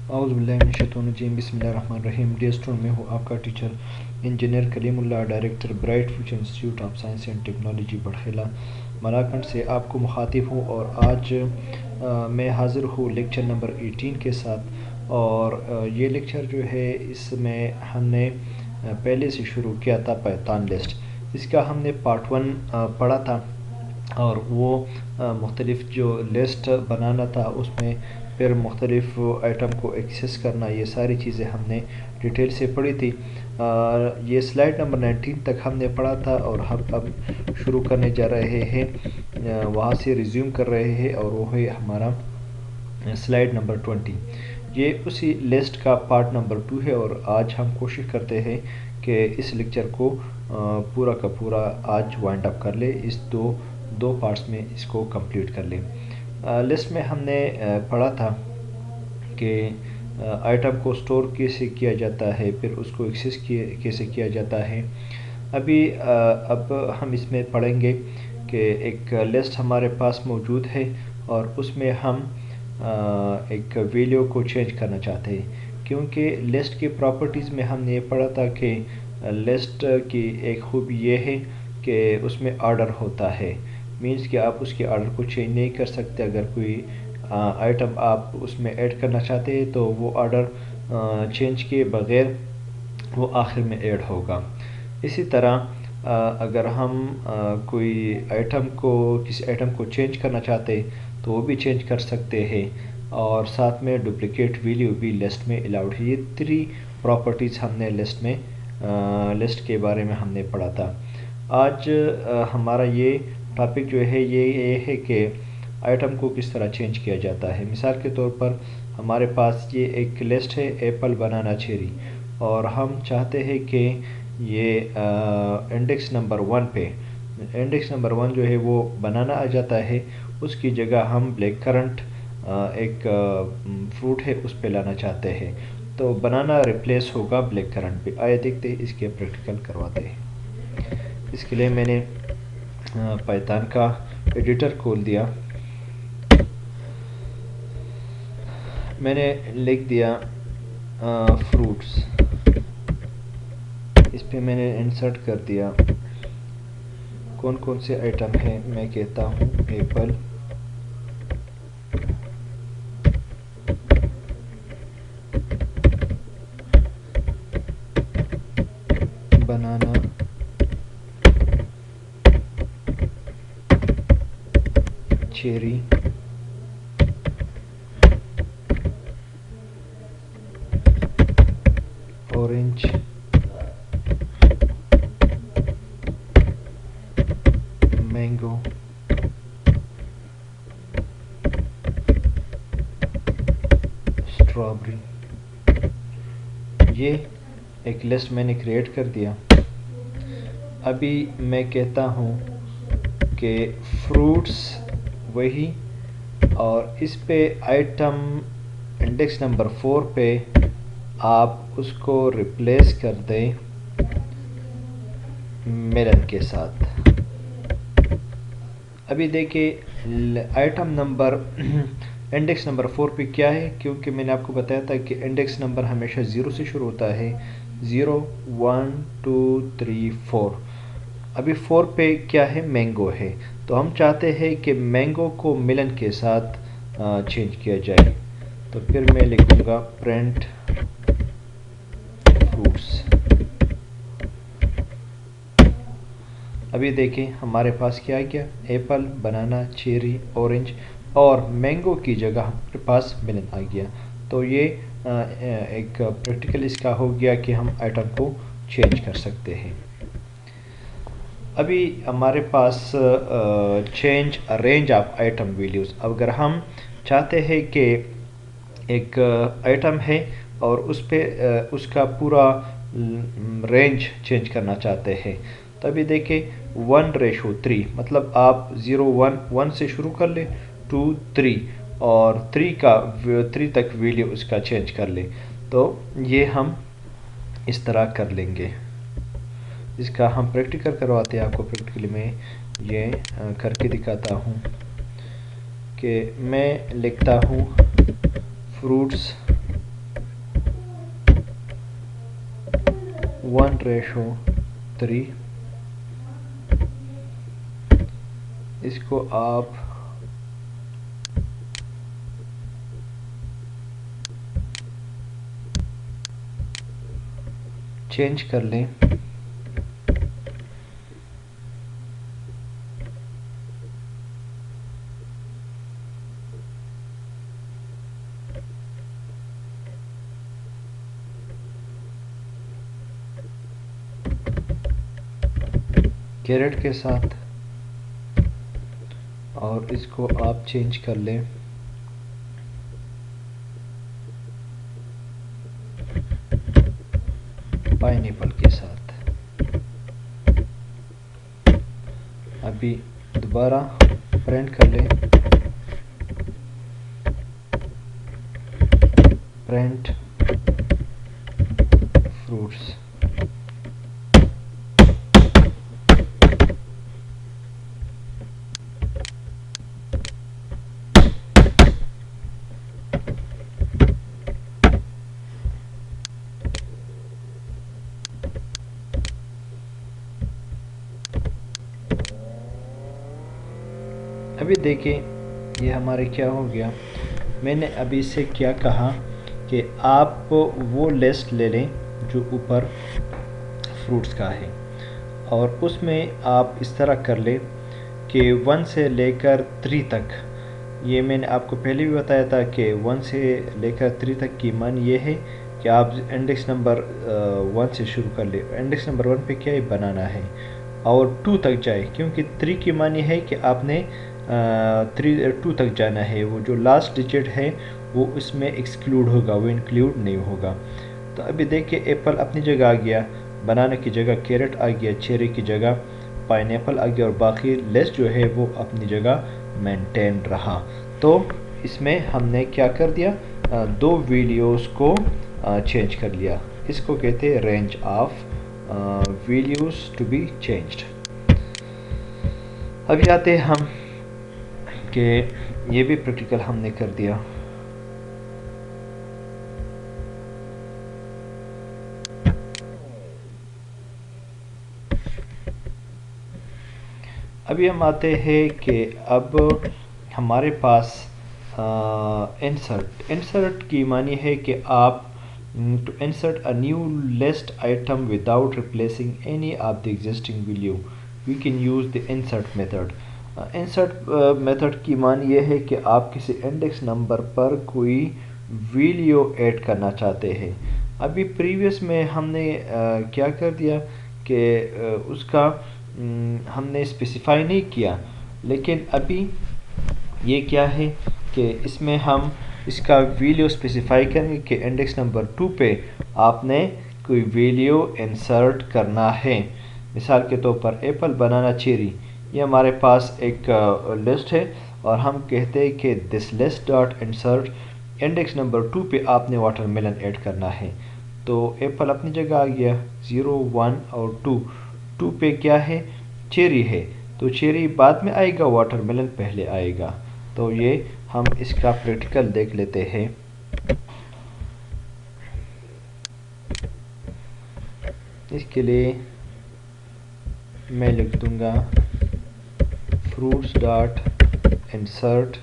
اعوذ باللہ من الشیطان الرجیم بسم اللہ الرحمن الرحیم۔ ڈیئر اسٹوڈنٹ، میں ہوں آپ کا teacher engineer Kaleem Ullah, director bright future institute of science and technology بڑھیلا ملاکنڈ سے آپ کو مخاطب ہوں، اور آج میں حاضر ہوں لیکچر نمبر 18 کے ساتھ۔ اور یہ لیکچر جو ہے اس میں ہم نے پہلے سے شروع کیا تھا پائتھن لسٹ، اس کا ہم نے پارٹ 1 پڑھا تھا، اور وہ مختلف جو لسٹ بنانا تھا اس میں پھر مختلف آئٹم کو ایکسیس کرنا، یہ ساری چیزیں ہم نے ڈیٹیل سے پڑھی تھی۔ یہ سلائیڈ نمبر 19 تک ہم نے پڑھا تھا، اور ہم اب شروع کرنے جا رہے ہیں، وہاں سے ریزیوم کر رہے ہیں، اور وہ ہے ہمارا سلائیڈ نمبر 20۔ یہ اسی لسٹ کا پارٹ نمبر 2 ہے، اور آج ہم کوشش کرتے ہیں کہ اس لیکچر کو پورا کا پورا آج وائنڈ اپ کر لے، اس دو پارٹس میں اس کو کمپلیٹ کر لیں۔ لسٹ میں ہم نے پڑھا تھا کہ آئٹم کو سٹور کیسے کیا جاتا ہے، پھر اس کو ایکسیس کیسے کیا جاتا ہے۔ اب ہم اس میں پڑھیں گے کہ ایک لسٹ ہمارے پاس موجود ہے، اور اس میں ہم ایک ویلیو کو چینج کرنا چاہتے ہیں، کیونکہ لسٹ کی پراپرٹیز میں ہم نے یہ پڑھا تھا کہ لسٹ کی ایک خوبی یہ ہے کہ اس میں آرڈر ہوتا ہے، مینس کہ آپ اس کے آرڈر کو چینج نہیں کر سکتے۔ اگر کوئی آئٹم آپ اس میں ایڈ کرنا چاہتے ہیں تو وہ آرڈر چینج کیے بغیر وہ آخر میں ایڈ ہوگا۔ اسی طرح اگر ہم کوئی کسی آئٹم کو چینج کرنا چاہتے تو وہ بھی چینج کر سکتے ہیں، اور ساتھ میں ڈپلیکیٹ ویلیو بھی لسٹ میں الاؤڈ ہے۔ یہ 3 پراپرٹیز ہم نے لسٹ کے بارے میں ہم نے پڑھا تھا۔ آج ہمارا یہ ٹاپک جو ہے یہ ہے کہ آئٹم کو کس طرح چینج کیا جاتا ہے۔ مثال کے طور پر ہمارے پاس یہ ایک لسٹ ہے ایپل، بنانا، چیری، اور ہم چاہتے ہیں کہ یہ انڈیکس نمبر 1 جو ہے وہ بنانا آ جاتا ہے، اس کی جگہ ہم بلیک کرنٹ ایک فروٹ ہے اس پہ لانا چاہتے ہیں، تو بنانا ریپلیس ہوگا بلیک کرنٹ پہ۔ آئے دیکھتے ہیں، اس کے پریکٹیکل کرواتے ہیں۔ اس کے لیے میں نے پائتھن کا ایڈیٹر کھول دیا، میں نے لکھ دیا فروٹس، اس پہ میں نے انسرٹ کر دیا کون کون سے آئٹم ہیں۔ میں کہتا ہوں ایپل، بنانا، چیری، اورنج، مینگو، اسٹرابری۔ یہ ایک لسٹ میں نے کریٹ کر دیا۔ ابھی میں کہتا ہوں کہ فروٹس وہی، اور اس پہ آئٹم انڈیکس نمبر 4 پہ آپ اس کو ریپلیس کر دیں میلن کے ساتھ۔ ابھی دیکھیں آئٹم نمبر انڈیکس نمبر 4 پہ کیا ہے، کیونکہ میں نے آپ کو بتایا تھا کہ انڈیکس نمبر ہمیشہ 0 سے شروع ہوتا ہے، 0 1 2 3 4۔ ابھی 4 پہ کیا ہے، مینگو ہے، تو ہم چاہتے ہیں کہ مینگو کو ملن کے ساتھ چینج کیا جائے، تو پھر میں لکھوں گا پرنٹ فروٹس۔ ابھی دیکھیں ہمارے پاس کیا گیا، ایپل، بنانا، چیری، اورنج، اور مینگو کی جگہ ہمارے پاس ملن آ گیا۔ تو یہ ایک پریکٹیکل اس کا ہو گیا کہ ہم آئٹم کو چینج کر سکتے ہیں۔ ابھی ہمارے پاس change range of item values, اگر ہم چاہتے ہیں کہ ایک آئٹم ہے اور اس پہ اس کا پورا رینج چینج کرنا چاہتے ہیں، تو ابھی دیکھیں 1:3، مطلب آپ 0 1 سے شروع کر لیں، 2 3، اور 3 تک ویلیو اس کا چینج کر لیں، تو یہ ہم اس طرح کر لیں گے۔ اس کا ہم پریکٹیکل کرواتے ہیں، آپ کو پریکٹیکلی میں یہ کر کے دکھاتا ہوں کہ میں لکھتا ہوں فروٹس 1:3. اس کو آپ چینج کر لیں. کیرٹ کے ساتھ اور اس کو آپ چینج کر لیں پائن ایپل کے ساتھ. ابھی دوبارہ پرنٹ کر لیں. Print fruits. ابھی دیکھیں یہ ہمارے کیا ہو گیا. میں نے ابھی سے کیا کہا کہ آپ وہ لسٹ لے لیں جو اوپر فروٹس کا ہے اور اس میں آپ اس طرح کر لیں کہ 1 سے لے کر 3 تک. یہ میں نے آپ کو پہلے بھی بتایا تھا کہ 1 سے لے کر 3 تک کی معنی یہ ہے کہ آپ انڈیکس نمبر 1 سے شروع کر لیں. انڈیکس نمبر 1 پہ کیا ہی بنانا ہے اور 2 تک جائے کیونکہ 3 کی معنی ہے کہ آپ نے 2 تک جانا ہے. وہ جو لاسٹ ڈیجٹ ہے وہ اس میں ایکسکلوڈ ہوگا, وہ انکلوڈ نہیں ہوگا. تو ابھی دیکھیں ایپل اپنی جگہ آ گیا, بنانا کی جگہ کیرٹ آ گیا, چیری کی جگہ پائن ایپل آ گیا اور باقی لسٹ جو ہے وہ اپنی جگہ مینٹین رہا. تو اس میں ہم نے کیا کر دیا, 2 ویلیوز کو چینج کر لیا. اس کو کہتے ہیں range of values to be changed. ابھی آتے ہم کہ یہ بھی پریکٹیکل ہم نے کر دیا. ابھی ہم آتے ہیں کہ اب ہمارے پاس انسرٹ کی معنی ہے کہ آپ to insert a new list item without replacing any of the existing value we can use the insert method. Insert method کی معنی یہ ہے کہ آپ کسی انڈیکس نمبر پر کوئی ویلیو ایڈ کرنا چاہتے ہیں. ابھی پریویس میں ہم نے کیا کر دیا کہ اس کا ہم نے اسپیسیفائی نہیں کیا, لیکن ابھی یہ کیا ہے کہ اس میں ہم اس کا ویلیو اسپیسیفائی کریں گے کہ انڈیکس نمبر 2 پہ آپ نے کوئی ویلیو انسرٹ کرنا ہے. مثال کے طور پر ایپل, بنانا, چیری, یہ ہمارے پاس ایک لسٹ ہے اور ہم کہتے ہیں کہ دس list dot insert index number 2 پہ آپ نے واٹر میلن ایڈ کرنا ہے. تو ایپل اپنی جگہ آ گیا 0 1 اور 2. 2 پہ کیا ہے, چیری ہے, تو چیری بعد میں آئے گا, واٹر میلن پہلے آئے گا. تو یہ ہم اس کا پریکٹیکل دیکھ لیتے ہیں. اس کے لیے میں لکھ دوں گا fruits ڈاٹ انسرٹ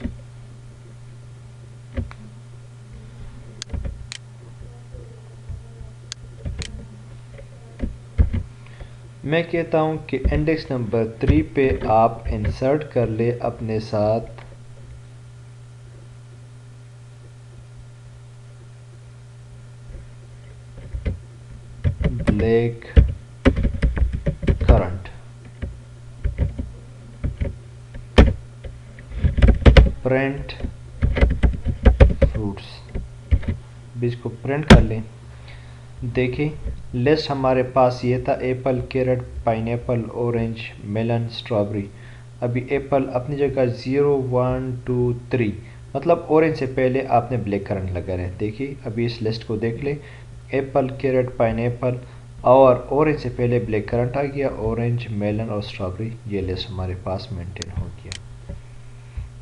میں کہتا ہوں کہ انڈیکس نمبر 3 پہ آپ انسرٹ کر لے اپنے ساتھ بلیک کرنٹ. پرنٹ فروٹس, اس کو پرنٹ کر لیں. دیکھیں لسٹ ہمارے پاس یہ تھا, apple, carrot, pineapple, orange, melon, strawberry. ابھی ایپل اپنی جگہ 0 1 2 3, مطلب اورنج سے پہلے آپ نے بلیک کرنٹ لگا رہے. دیکھیے ابھی اس لسٹ کو دیکھ لیں, ایپل, کیرٹ, پائن ایپل اور اورنج سے پہلے بلیک کرنٹ آ گیا, اورنج, میلن اور اسٹرابری. یہ لسٹ ہمارے پاس مینٹین ہو گیا.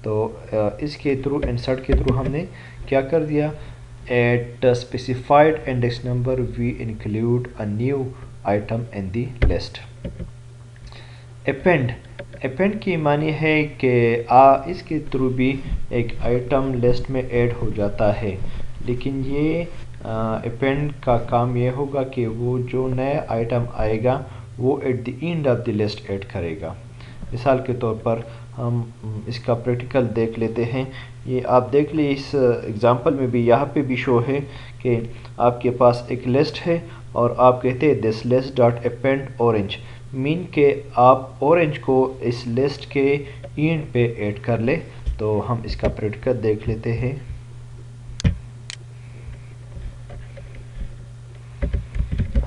تو اس کے تھرو, انسرٹ کے تھرو ہم نے کیا کر دیا, at specified index number we include a new item in the list. Append کی معنی ہے کہ اس کے تھرو بھی ایک آئٹم لسٹ میں ایڈ ہو جاتا ہے، لیکن یہ اپینڈ کا کام یہ ہوگا کہ وہ جو نیا آئٹم آئے گا وہ at the end of the list add کرے گا۔ مثال کے طور پر ہم اس کا پریکٹیکل دیکھ لیتے ہیں۔ یہ آپ دیکھ لیں، اس ایگزامپل میں بھی یہاں پہ بھی شو ہے کہ آپ کے پاس ایک لسٹ ہے اور آپ کہتے ہیں this list dot append orange, مین کہ آپ اورنج کو اس لسٹ کے اینڈ پہ ایڈ کر لیں۔ تو ہم اس کا پریکٹیکل دیکھ لیتے ہیں۔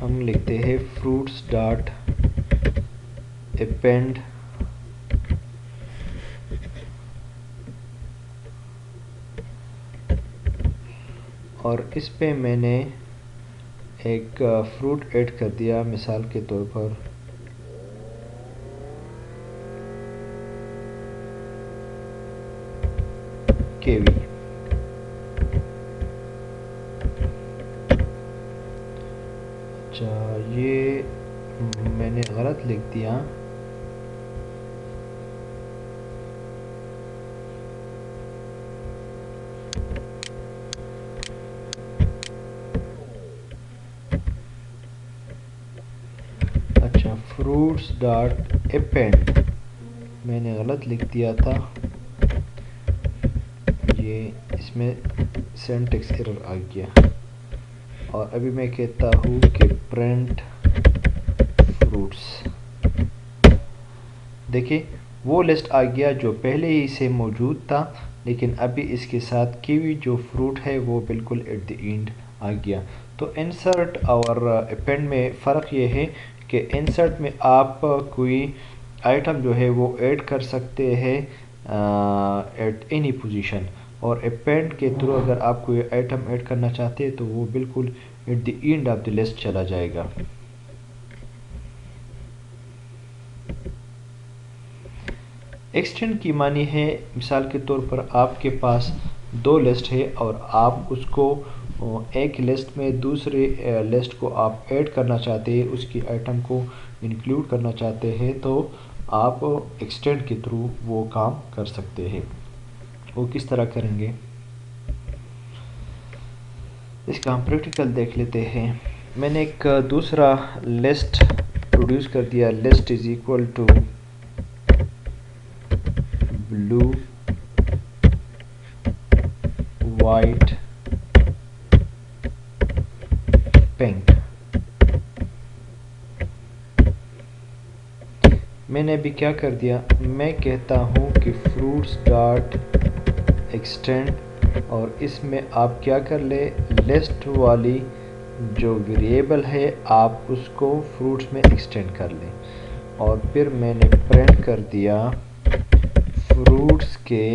ہم لکھتے ہیں فروٹس ڈاٹ اپینڈ اور اس پہ میں نے ایک فروٹ ایڈ کر دیا، مثال کے طور پر کیوی۔ اچھا، یہ میں نے غلط لکھ دیا، فروٹس ڈاٹ اپینڈ میں نے غلط لکھ دیا تھا، یہ اس میں سینٹیکس ایرر آ گیا۔ اور ابھی میں کہتا ہوں کہ پرنٹ فروٹس، دیکھیں وہ لسٹ آ گیا جو پہلے ہی سے موجود تھا، لیکن ابھی اس کے ساتھ کیوی جو فروٹ ہے وہ بالکل ایٹ دی اینڈ آ گیا۔ تو انسرٹ اور اپینڈ میں فرق یہ ہے کہ انسرٹ میں آپ کوئی آئٹم جو ہے وہ ایڈ کر سکتے ہیں ایٹ اینی پوزیشن، اور اپینڈ کے تھرو اگر آپ کوئی آئٹم ایڈ کرنا چاہتے ہیں تو وہ بالکل at the end of the list چلا جائے گا۔ ایکسٹینڈ کی معنی ہے، مثال کے طور پر آپ کے پاس دو لسٹ ہے اور آپ اس کو ایک لسٹ میں دوسرے لسٹ کو آپ ایڈ کرنا چاہتے ہیں، اس کی آئٹم کو انکلوڈ کرنا چاہتے ہیں، تو آپ ایکسٹینڈ کے تھرو وہ کام کر سکتے ہیں۔ وہ کس طرح کریں گے اس کا ہم پریکٹیکل دیکھ لیتے ہیں۔ میں نے ایک دوسرا لسٹ پروڈیوس کر دیا، list is equal to blue white pink. میں نے ابھی کیا کر دیا، میں کہتا ہوں کہ فروٹس ڈاٹ ایکسٹینڈ، اور اس میں آپ کیا کر لیں، لسٹ والی جو ویریبل ہے آپ اس کو فروٹس میں ایکسٹینڈ کر لیں، اور پھر میں نے پرنٹ کر دیا فروٹس کے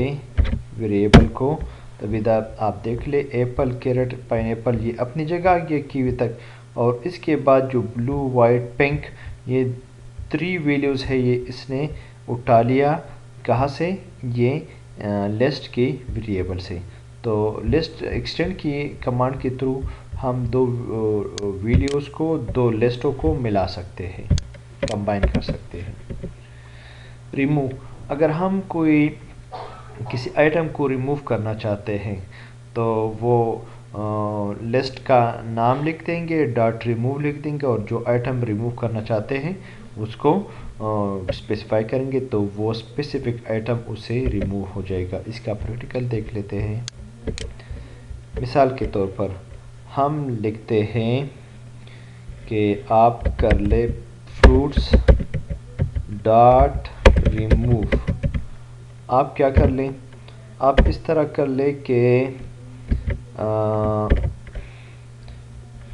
ویریبل کو۔ تبھی آپ دیکھ لیں ایپل، کیرٹ، پائن ایپل یہ اپنی جگہ آ گیا کیوی تک، اور اس کے بعد جو بلو وائٹ پنک یہ 3 ویلیوز ہے، یہ اس نے اٹھا لیا کہاں سے، یہ لسٹ کی ویریبل سے۔ تو لسٹ ایکسٹینڈ کی کمانڈ کے تھرو ہم دو ویلیوز کو، دو لسٹوں کو ملا سکتے ہیں، کمبائن کر سکتے ہیں۔ ریموو، اگر ہم کوئی کسی آئٹم کو ریموو کرنا چاہتے ہیں تو وہ لسٹ کا نام لکھ دیں گے، ڈاٹ ریموو لکھ دیں گے، اور جو آئٹم ریموو کرنا چاہتے ہیں اس کو اسپیسیفائی کریں گے تو وہ اسپیسیفک آئٹم اس سے ریموو ہو جائے گا۔ اس کا پریکٹیکل دیکھ لیتے ہیں۔ مثال کے طور پر ہم لکھتے ہیں کہ آپ کر لیں فروٹس ڈاٹ ریموو، آپ کیا کر لیں، آپ اس طرح کر لیں کہ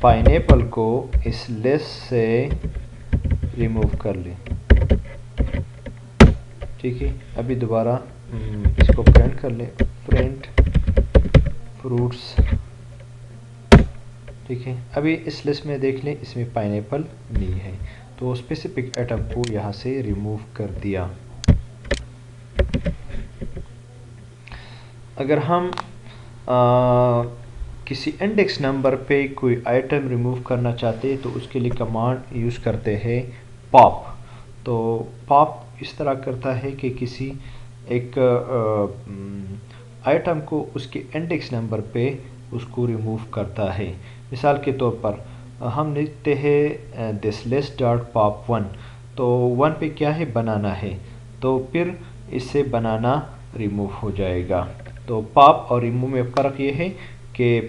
پائن ایپل کو اس لسٹ سے ریموو کر لیں، ٹھیک ہے۔ ابھی دوبارہ اس کو پرنٹ کر لیں، پرنٹ فروٹس، ٹھیک ہے۔ ابھی اس لسٹ میں دیکھ لیں اس میں پائن ایپل نہیں ہے، تو اسپیسیفک آئٹم کو یہاں سے ریموو کر دیا۔ اگر ہم کسی انڈیکس نمبر پہ کوئی آئٹم ریموو کرنا چاہتے ہیں تو اس کے لیے کمانڈ یوز کرتے ہیں پاپ. تو پاپ اس طرح کرتا ہے کہ کسی ایک آئٹم کو اس کے انڈیکس نمبر پہ اس کو ریموو کرتا ہے. مثال کے طور پر ہم لکھتے ہیں دس لسٹ ڈاٹ پاپ 1. تو 1 پہ کیا ہے؟ بنانا ہے. تو پھر اس سے بنانا ریموو ہو جائے گا. تو پاپ اور ریموو میں فرق یہ ہے کہ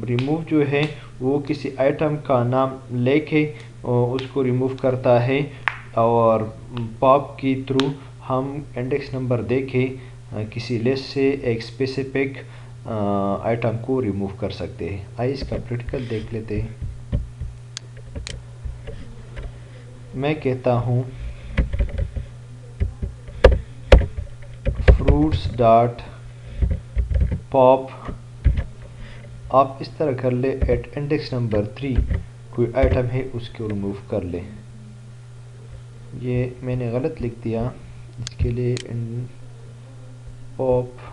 ریموو جو ہے وہ کسی آئٹم کا نام لے کے اس کو ریموو کرتا ہے، اور پاپ کی تھرو ہم انڈیکس نمبر دے کے کسی لسٹ سے ایک اسپیسیفک آئٹم کو ریموو کر سکتے ہیں. آئیے اس کا پریکٹیکل دیکھ لیتے ہیں. میں کہتا ہوں فروٹس ڈاٹ پاپ. آپ اس طرح کر لیں ایٹ انڈیکس نمبر 3 کوئی آئٹم ہے اس کو ریموو کر لیں. یہ میں نے غلط لکھ دیا، اس کے لیے پاپ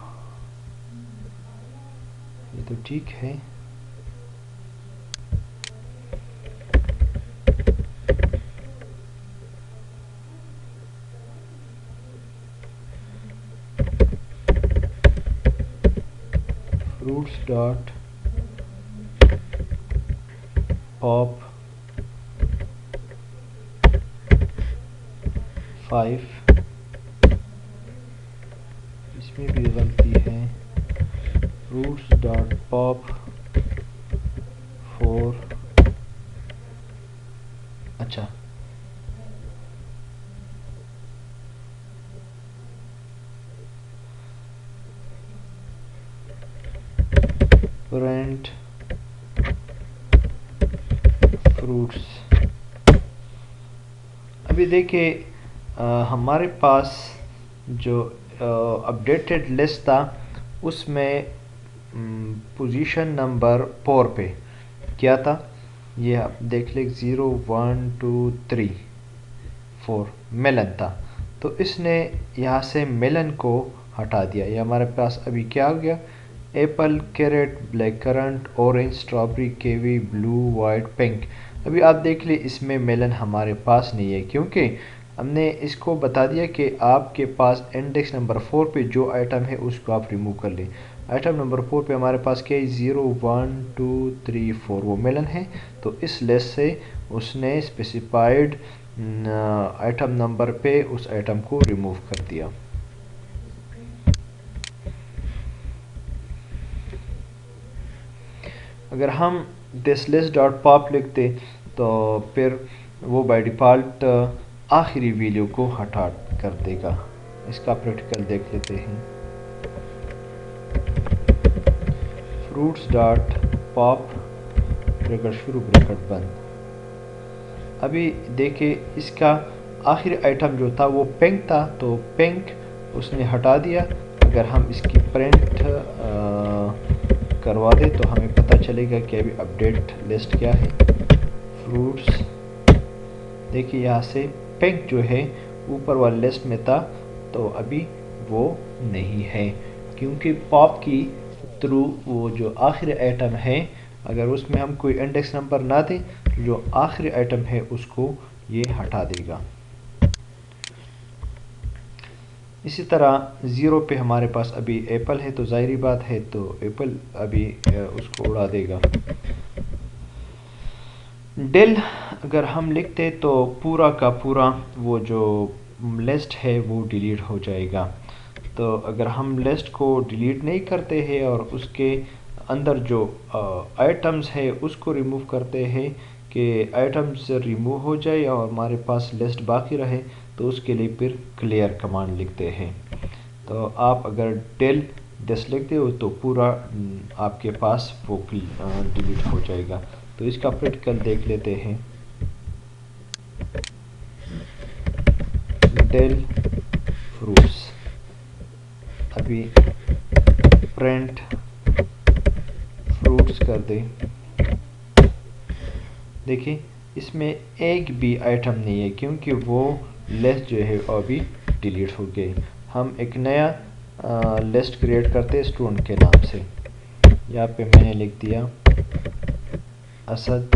یہ تو ٹھیک ہے. فروٹس ڈاٹ پاپ 5. اس میں بھی غلطی ہے. فروٹس ڈاٹ پاپ 4. اچھا پرنٹ فروٹس. ابھی دیکھیں ہمارے پاس جو اپڈیٹڈ لسٹ تھا اس میں پوزیشن نمبر 4 پہ کیا تھا، یہ آپ دیکھ لیں 0 1 2 3 4 میلن تھا. تو اس نے یہاں سے میلن کو ہٹا دیا. یہ ہمارے پاس ابھی کیا ہو گیا؟ Apple, carrot, black currant, orange, strawberry, kiwi, blue, white, pink. ابھی آپ دیکھ لیں اس میں میلن ہمارے پاس نہیں ہے، کیونکہ ہم نے اس کو بتا دیا کہ آپ کے پاس انڈیکس نمبر 4 پہ جو آئٹم ہے اس کو آپ ریموو کر لیں. آئٹم نمبر 4 پہ ہمارے پاس کیا ہے؟ 0 1 2 3 4 وہ میلن ہے. تو اس لسٹ سے اس نے اسپیسیفائڈ آئٹم نمبر پہ اس آئٹم کو ریموو کر دیا. اگر ہم دس لسٹ ڈاٹ پاپ لکھتے تو پھر وہ بائی ڈیفالٹ آخری ویلیو کو ہٹا کر دے گا. اس کا پریکٹیکل دیکھ لیتے ہیں. فروٹس ڈاٹ پاپ بریکٹ شروع بریکٹ بند. ابھی دیکھیں اس کا آخری آئٹم جو تھا وہ پنک تھا، تو پنک اس نے ہٹا دیا. اگر ہم اس کی پرنٹ کروا دیں تو ہمیں پتہ چلے گا کہ ابھی اپڈیٹ لسٹ کیا ہے. فروٹس دیکھیے یہاں سے پنک جو ہے اوپر والی لسٹ میں تھا، تو ابھی وہ نہیں ہے، کیونکہ پاپ کی تھرو وہ جو آخری آئٹم ہے اگر اس میں ہم کوئی انڈیکس نمبر نہ دیں تو جو آخری آئٹم ہے اس کو یہ ہٹا دے گا. اسی طرح 0 پہ ہمارے پاس ابھی ایپل ہے، تو ظاہری بات ہے تو ایپل ابھی اس کو اڑا دے گا. ڈیل اگر ہم لکھتے تو پورا کا پورا وہ جو لسٹ ہے وہ ڈیلیٹ ہو جائے گا. تو اگر ہم لسٹ کو ڈیلیٹ نہیں کرتے ہیں اور اس کے اندر جو آئٹمز ہے اس کو ریموو کرتے ہیں کہ آئٹمز ریموو ہو جائے اور ہمارے پاس لسٹ باقی رہے، تو اس کے لیے پھر کلیئر کمانڈ لکھتے ہیں. تو آپ اگر ڈیل دس لکھتے ہو تو پورا آپ کے پاس وہ ڈیلیٹ ہو جائے گا. تو اس کا پریکٹیکل دیکھ لیتے ہیں. Del fruits. ابھی پرنٹ فروٹس کر دیں. دیکھیں اس میں ایک بھی آئٹم نہیں ہے کیونکہ وہ لسٹ جو ہے ابھی ڈیلیٹ ہو گئی. ہم ایک نیا لسٹ کریٹ کرتے اسٹوڈنٹ کے نام سے. یہاں پہ میں نے لکھ دیا اسد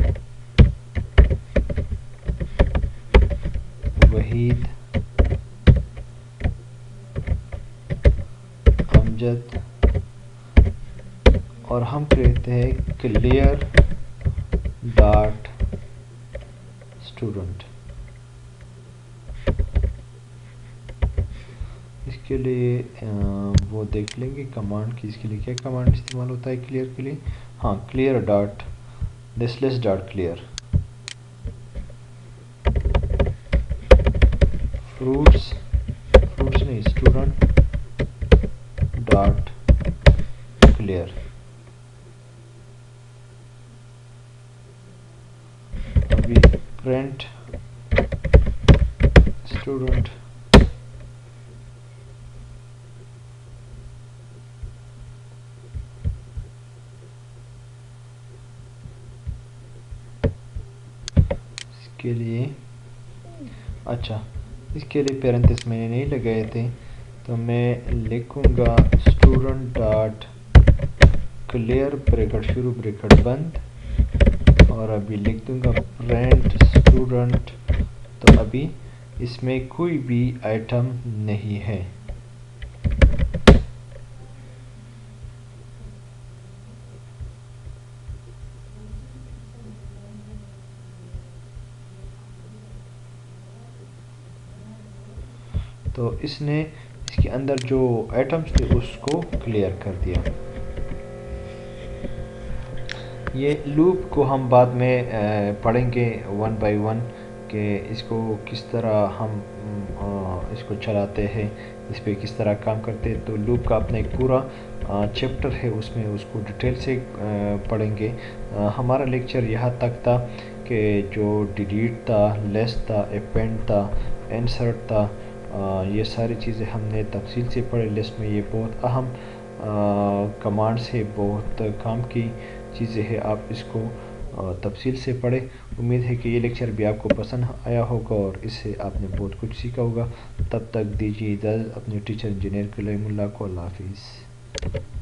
وحید امجد، اور ہم کہتے ہیں کلیئر ڈاٹ اسٹوڈنٹ۔ اس کے لیے وہ دیکھ لیں گے کمانڈ کی، اس کے لیے کیا کمانڈ استعمال ہوتا ہے کلیئر کے لیے۔ ہاں، کلیئر ڈاٹ لیس ڈاٹ کلیئر فروٹس نہیں، اسٹوڈنٹ ڈاٹ کلیئر۔ ابھی پرنٹ اسٹوڈنٹ کے لیے، اچھا اس کے لیے پیرنتھس میں نے نہیں لگائے تھے، تو میں لکھوں گا اسٹوڈنٹ ڈاٹ کلیئر بریکٹ شروع بریکٹ بند، اور ابھی لکھ دوں گا پرنٹ اسٹوڈنٹ۔ تو ابھی اس میں کوئی بھی آئٹم نہیں ہے۔ تو اس نے اس کے اندر جو آئٹمس تھے اس کو کلیئر کر دیا۔ یہ لوپ کو ہم بعد میں پڑھیں گے 1 بائی 1 کہ اس کو کس طرح ہم اس کو چلاتے ہیں، اس پہ کس طرح کام کرتے ہیں۔ تو لوپ کا اپنا ایک پورا چیپٹر ہے، اس میں اس کو ڈیٹیل سے پڑھیں گے۔ ہمارا لیکچر یہاں تک تھا کہ جو ڈیلیٹ تھا، لیس تھا، اپینڈ تھا، انسرٹ تھا، یہ ساری چیزیں ہم نے تفصیل سے پڑھے۔ لسٹ میں یہ بہت اہم کمانڈس ہے، بہت کام کی چیزیں ہیں، آپ اس کو تفصیل سے پڑھیں۔ امید ہے کہ یہ لیکچر بھی آپ کو پسند آیا ہوگا اور اس سے آپ نے بہت کچھ سیکھا ہوگا۔ تب تک دیجیے اجازت اپنے ٹیچر انجینئر کلیم اللہ کو۔ اللہ حافظ۔